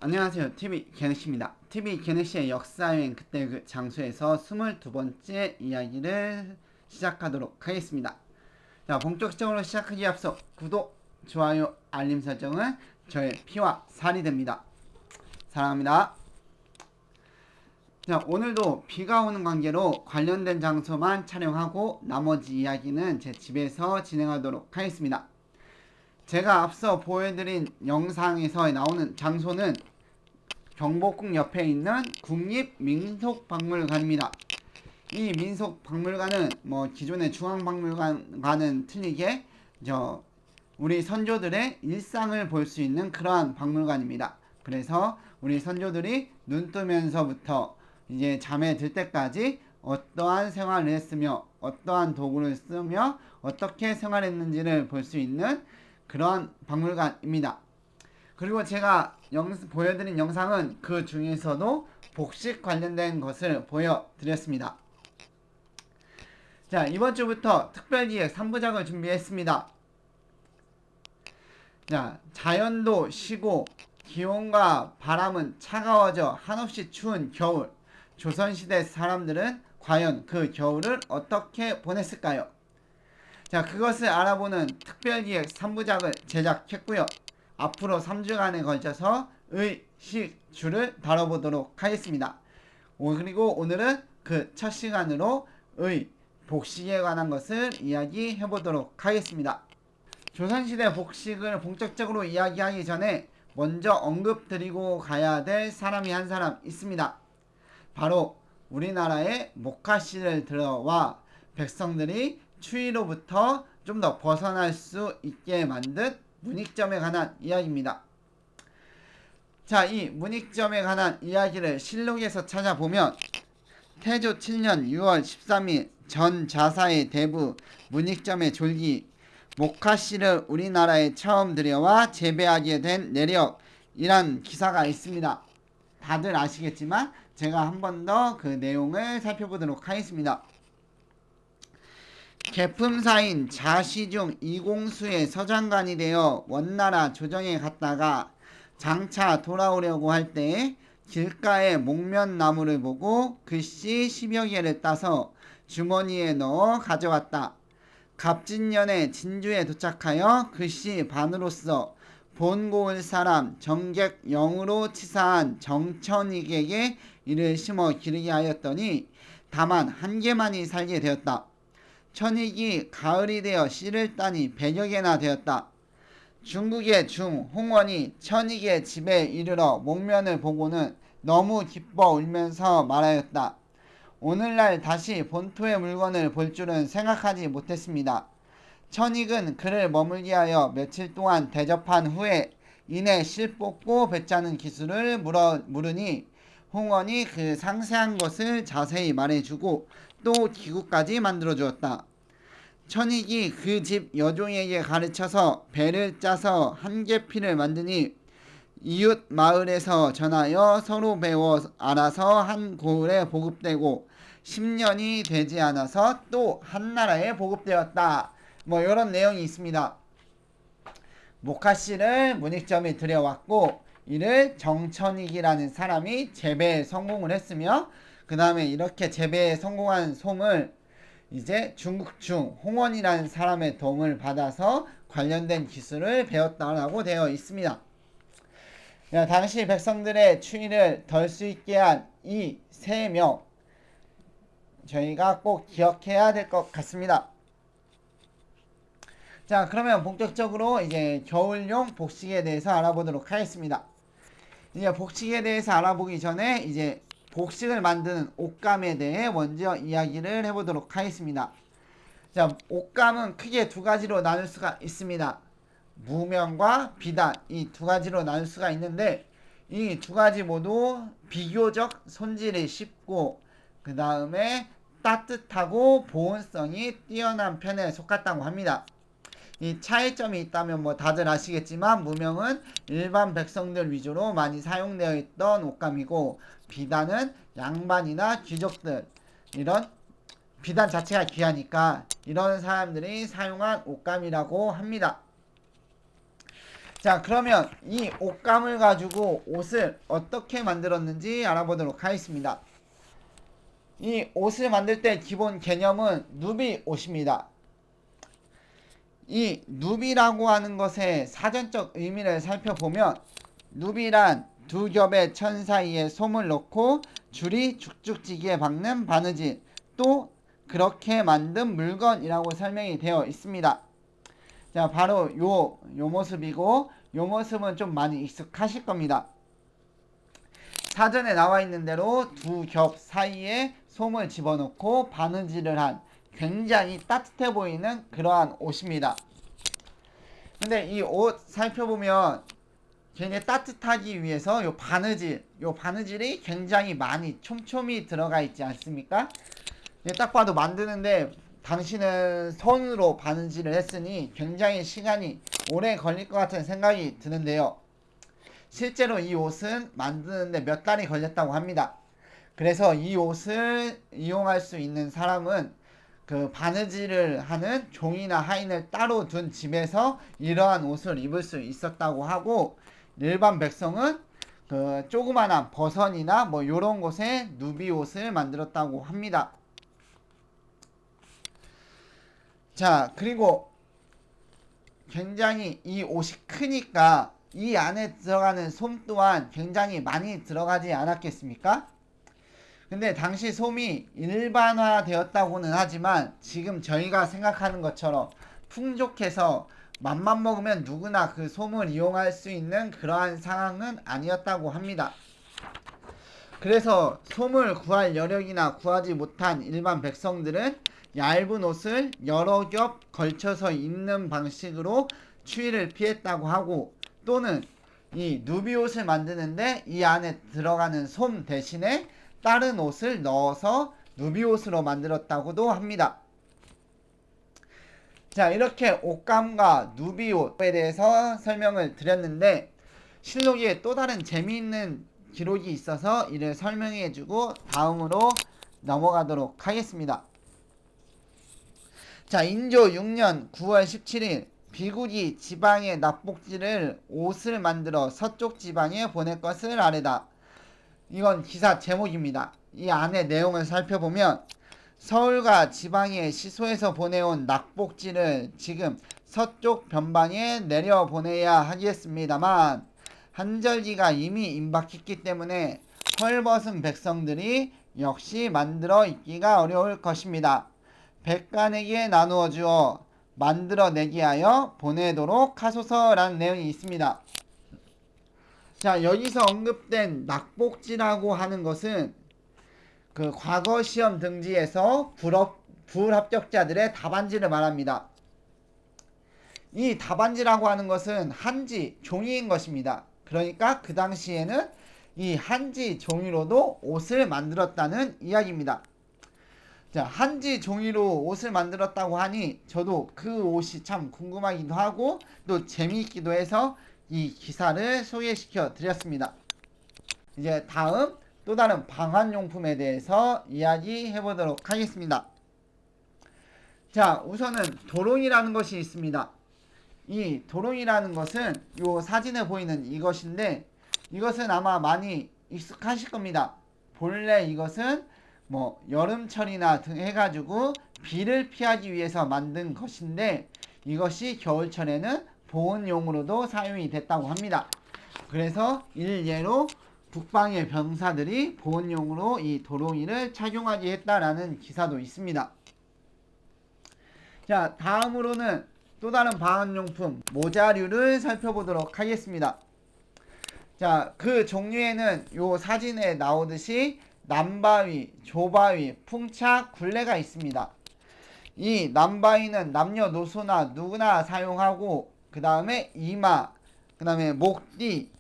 안녕하세요. TV 개네시입니다. TV 개네시의 역사여행 그때 그 장소에서 22번째 이야기를 시작하도록 하겠습니다. 자, 본격적으로 시작하기에 앞서 구독, 좋아요, 알림 설정은 저의 피와 살이 됩니다. 사랑합니다. 자, 오늘도 비가 오는 관계로 관련된 장소만 촬영하고 나머지 이야기는 제 집에서 진행하도록 하겠습니다. 제가 앞서 보여드린 영상에서 나오는 장소는 경복궁 옆에 있는 국립민속박물관입니다. 이 민속박물관은 기존의 중앙박물관과는 틀리게 우리 선조들의 일상을 볼 수 있는 그러한 박물관입니다. 그래서 우리 선조들이 눈 뜨면서부터 이제 잠에 들 때까지 어떠한 생활을 했으며 어떠한 도구를 쓰며 어떻게 생활했는지를 볼 수 있는 그러한 박물관입니다. 그리고 제가 보여드린 영상은 그 중에서도 복식 관련된 것을 보여드렸습니다. 자, 이번 주부터 특별기획 3부작을 준비했습니다. 자, 자연도 시고 기온과 바람은 차가워져 한없이 추운 겨울. 조선시대 사람들은 과연 그 겨울을 어떻게 보냈을까요? 자, 그것을 알아보는 특별기획 3부작을 제작했고요. 앞으로 3주간에 걸쳐서 의식주를 다뤄보도록 하겠습니다. 그리고 오늘은 그 첫 시간으로 복식에 관한 것을 이야기해보도록 하겠습니다. 조선시대 복식을 본격적으로 이야기하기 전에 먼저 언급드리고 가야 될 사람이 한 사람 있습니다. 바로 우리나라의 목화씨를 들어와 백성들이 추위로부터 좀 더 벗어날 수 있게 만든 문익점에 관한 이야기입니다. 자, 이 문익점에 관한 이야기를 실록에서 찾아보면 태조 7년 6월 13일 전 자사의 대부 문익점의 졸기 목화씨를 우리나라에 처음 들여와 재배하게 된 내력이란 기사가 있습니다. 다들 아시겠지만 제가 한 번 더 그 내용을 살펴보도록 하겠습니다. 계품사인 자시중 이공수의 서장관이 되어 원나라 조정에 갔다가 장차 돌아오려고 할 때 길가에 목면나무를 보고 글씨 10여 개를 따서 주머니에 넣어 가져왔다. 갑진년에 진주에 도착하여 글씨 반으로써 본고을 사람 정객 영으로 치사한 정천익에게 이를 심어 기르게 하였더니 다만 한 개만이 살게 되었다. 천익이 가을이 되어 씨를 따니 100여 개나 되었다. 중국의 중 홍원이 천익의 집에 이르러 목면을 보고는 너무 기뻐 울면서 말하였다. 오늘날 다시 본토의 물건을 볼 줄은 생각하지 못했습니다. 천익은 그를 머물게 하여 며칠 동안 대접한 후에 이내 실 뽑고 배짜는 기술을 물으니 홍원이 그 상세한 것을 자세히 말해주고 또 기구까지 만들어주었다. 천익이 그 집 여종에게 가르쳐서 배를 짜서 한계피를 만드니 이웃 마을에서 전하여 서로 배워 알아서 한 고을에 보급되고 10년이 되지 않아서 또 한나라에 보급되었다. 이런 내용이 있습니다. 목화씨를 문익점에 들여왔고 이를 정천익이라는 사람이 재배에 성공을 했으며 그 다음에 이렇게 재배에 성공한 솜을 이제 중국 중 홍원이라는 사람의 도움을 받아서 관련된 기술을 배웠다라고 되어 있습니다. 당시 백성들의 추위를 덜 수 있게 한 이 세 명 저희가 꼭 기억해야 될 것 같습니다. 자, 그러면 본격적으로 이제 겨울용 복식에 대해서 알아보도록 하겠습니다. 이제 복식에 대해서 알아보기 전에 이제 복식을 만드는 옷감에 대해 먼저 이야기를 해보도록 하겠습니다. 자, 옷감은 크게 두 가지로 나눌 수가 있습니다. 무명과 비단, 이 두 가지로 나눌 수가 있는데 이 두 가지 모두 비교적 손질이 쉽고 그 다음에 따뜻하고 보온성이 뛰어난 편에 속했다고 합니다. 이 차이점이 있다면 다들 아시겠지만 무명은 일반 백성들 위주로 많이 사용되어 있던 옷감이고 비단은 양반이나 귀족들, 이런 비단 자체가 귀하니까 이런 사람들이 사용한 옷감이라고 합니다. 자, 그러면 이 옷감을 가지고 옷을 어떻게 만들었는지 알아보도록 하겠습니다. 이 옷을 만들 때 기본 개념은 누비 옷입니다. 이 누비라고 하는 것의 사전적 의미를 살펴보면 누비란 두 겹의 천 사이에 솜을 넣고 줄이 쭉쭉지게 박는 바느질, 또 그렇게 만든 물건이라고 설명이 되어 있습니다. 자, 바로 요 모습이고, 요 모습은 좀 많이 익숙하실 겁니다. 사전에 나와 있는 대로 두 겹 사이에 솜을 집어넣고 바느질을 한 굉장히 따뜻해 보이는 그러한 옷입니다. 근데 이 옷 살펴보면 굉장히 따뜻하기 위해서 요 바느질이 굉장히 많이 촘촘히 들어가 있지 않습니까? 딱 봐도 만드는데 당신은 손으로 바느질을 했으니 굉장히 시간이 오래 걸릴 것 같은 생각이 드는데요. 실제로 이 옷은 만드는데 몇 달이 걸렸다고 합니다. 그래서 이 옷을 이용할 수 있는 사람은 그 바느질을 하는 종이나 하인을 따로 둔 집에서 이러한 옷을 입을 수 있었다고 하고, 일반 백성은 그 조그만한 버선이나 뭐 요런 곳에 누비 옷을 만들었다고 합니다. 자, 그리고 굉장히 이 옷이 크니까 이 안에 들어가는 솜 또한 굉장히 많이 들어가지 않았겠습니까? 근데 당시 솜이 일반화 되었다고는 하지만 지금 저희가 생각하는 것처럼 풍족해서 맘만 먹으면 누구나 그 솜을 이용할 수 있는 그러한 상황은 아니었다고 합니다. 그래서 솜을 구할 여력이나 구하지 못한 일반 백성들은 얇은 옷을 여러 겹 걸쳐서 입는 방식으로 추위를 피했다고 하고, 또는 이 누비 옷을 만드는데 이 안에 들어가는 솜 대신에 다른 옷을 넣어서 누비 옷으로 만들었다고도 합니다. 자, 이렇게 옷감과 누비 옷에 대해서 설명을 드렸는데, 실록에 또 다른 재미있는 기록이 있어서 이를 설명해주고 다음으로 넘어가도록 하겠습니다. 자, 인조 6년 9월 17일 비국이 지방의 낙복지를 옷을 만들어 서쪽 지방에 보낼 것을 아뢰다. 이건 기사 제목입니다. 이 안에 내용을 살펴보면 서울과 지방의 시소에서 보내온 낙복지를 지금 서쪽 변방에 내려보내야 하겠습니다만 한절기가 이미 임박했기 때문에 헐벗은 백성들이 역시 만들어 입기가 어려울 것입니다. 백간에게 나누어 주어 만들어내게 하여 보내도록 하소서라는 내용이 있습니다. 자, 여기서 언급된 낙복지라고 하는 것은 그 과거 시험 등지에서 불합격자들의 답안지를 말합니다. 이 답안지라고 하는 것은 한지 종이인 것입니다. 그러니까 그 당시에는 이 한지 종이로도 옷을 만들었다는 이야기입니다. 자, 한지 종이로 옷을 만들었다고 하니 저도 그 옷이 참 궁금하기도 하고 또 재미있기도 해서 이 기사를 소개시켜 드렸습니다. 이제 다음 또 다른 방한용품에 대해서 이야기해 보도록 하겠습니다. 자, 우선은 도롱이라는 것이 있습니다. 이 도롱이라는 것은 요 사진에 보이는 이것인데, 이것은 아마 많이 익숙하실 겁니다. 본래 이것은 뭐 여름철이나 등 해가지고 비를 피하기 위해서 만든 것인데, 이것이 겨울철에는 보온용으로도 사용이 됐다고 합니다. 그래서 일례로 북방의 병사들이 보온용으로 이 도롱이를 착용하게 했다라는 기사도 있습니다. 자, 다음으로는 또 다른 방한용품 모자류를 살펴보도록 하겠습니다. 자, 그 종류에는 요 사진에 나오듯이 남바위, 조바위, 풍차, 굴레가 있습니다. 이 남바위는 남녀노소나 누구나 사용하고, 그 다음에 이마, 그 다음에 목뒤,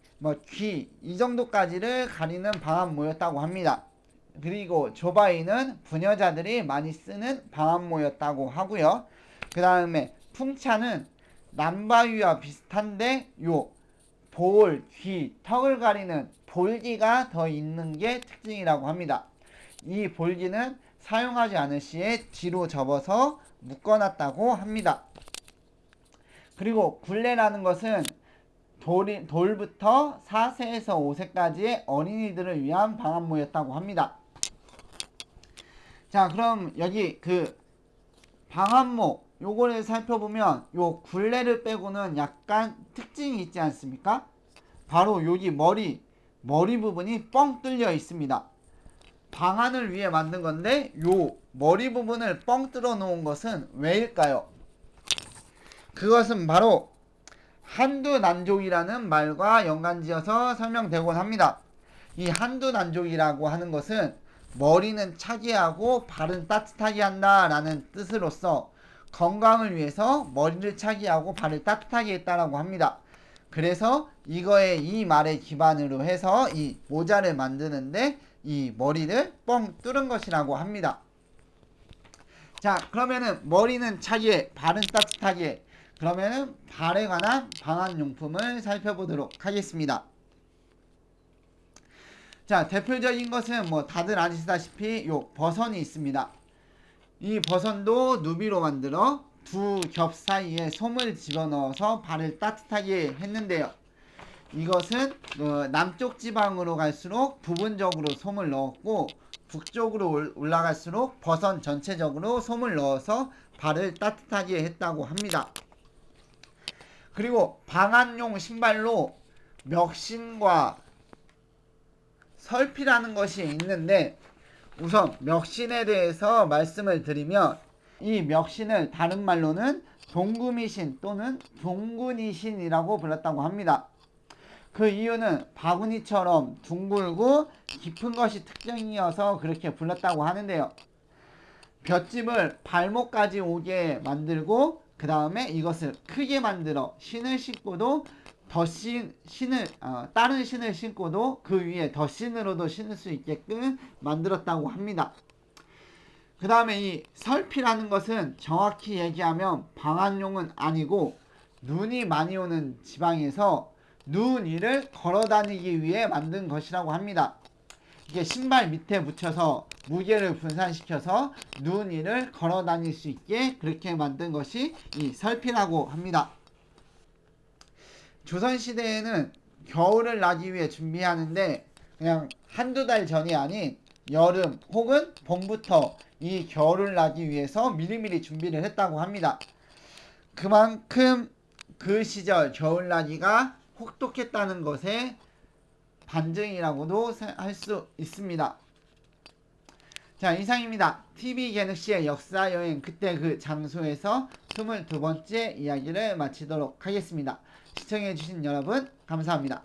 귀, 이 정도까지를 가리는 방한모였다고 합니다. 그리고 조바위는 부녀자들이 많이 쓰는 방한모였다고 하고요. 그 다음에 풍차는 남바위와 비슷한데 요 볼, 귀, 턱을 가리는 볼기가 더 있는 게 특징이라고 합니다. 이 볼기는 사용하지 않을 시에 뒤로 접어서 묶어놨다고 합니다. 그리고 굴레라는 것은 돌부터 4세에서 5세까지의 어린이들을 위한 방한모였다고 합니다. 자, 그럼 여기 그 방한모 요거를 살펴보면 요 굴레를 빼고는 약간 특징이 있지 않습니까? 바로 여기 머리 부분이 뻥 뚫려 있습니다. 방한을 위해 만든 건데 요 머리 부분을 뻥 뚫어 놓은 것은 왜일까요? 그것은 바로 한두난족이라는 말과 연관지어서 설명되곤 합니다. 이 한두난족이라고 하는 것은 머리는 차게 하고 발은 따뜻하게 한다 라는 뜻으로서 건강을 위해서 머리를 차게 하고 발을 따뜻하게 했다라고 합니다. 그래서 이 말에 기반으로 해서 이 모자를 만드는데 이 머리를 뻥 뚫은 것이라고 합니다. 자, 그러면은 머리는 차게, 발은 따뜻하게. 그러면은 발에 관한 방한용품을 살펴보도록 하겠습니다. 자, 대표적인 것은 뭐 다들 아시다시피 요 버선이 있습니다. 이 버선도 누비로 만들어 두 겹 사이에 솜을 집어넣어서 발을 따뜻하게 했는데요. 이것은 남쪽 지방으로 갈수록 부분적으로 솜을 넣었고 북쪽으로 올라갈수록 버선 전체적으로 솜을 넣어서 발을 따뜻하게 했다고 합니다. 그리고 방한용 신발로 멱신과 설피라는 것이 있는데 우선 멱신에 대해서 말씀을 드리면 이 멱신을 다른 말로는 동구미신 또는 동구니신이라고 불렀다고 합니다. 그 이유는 바구니처럼 둥글고 깊은 것이 특징이어서 그렇게 불렀다고 하는데요. 볏짚을 발목까지 오게 만들고 그 다음에 이것을 크게 만들어 신을 신고도 다른 신을 신고도 그 위에 덧신으로도 신을 수 있게끔 만들었다고 합니다. 그 다음에 이 설피라는 것은 정확히 얘기하면 방한용은 아니고 눈이 많이 오는 지방에서 눈 위를 걸어 다니기 위해 만든 것이라고 합니다. 이게 신발 밑에 붙여서 무게를 분산시켜서 눈 위를 걸어 다닐 수 있게 그렇게 만든 것이 이 설피라고 합니다. 조선시대에는 겨울을 나기 위해 준비하는데 그냥 한두 달 전이 아닌 여름 혹은 봄부터 이 겨울을 나기 위해서 미리미리 준비를 했다고 합니다. 그만큼 그 시절 겨울나기가 혹독했다는 것의 반증이라고도 할 수 있습니다. 자, 이상입니다. TV 개늑시의 역사여행 그때 그 장소에서 22번째 이야기를 마치도록 하겠습니다. 시청해주신 여러분 감사합니다.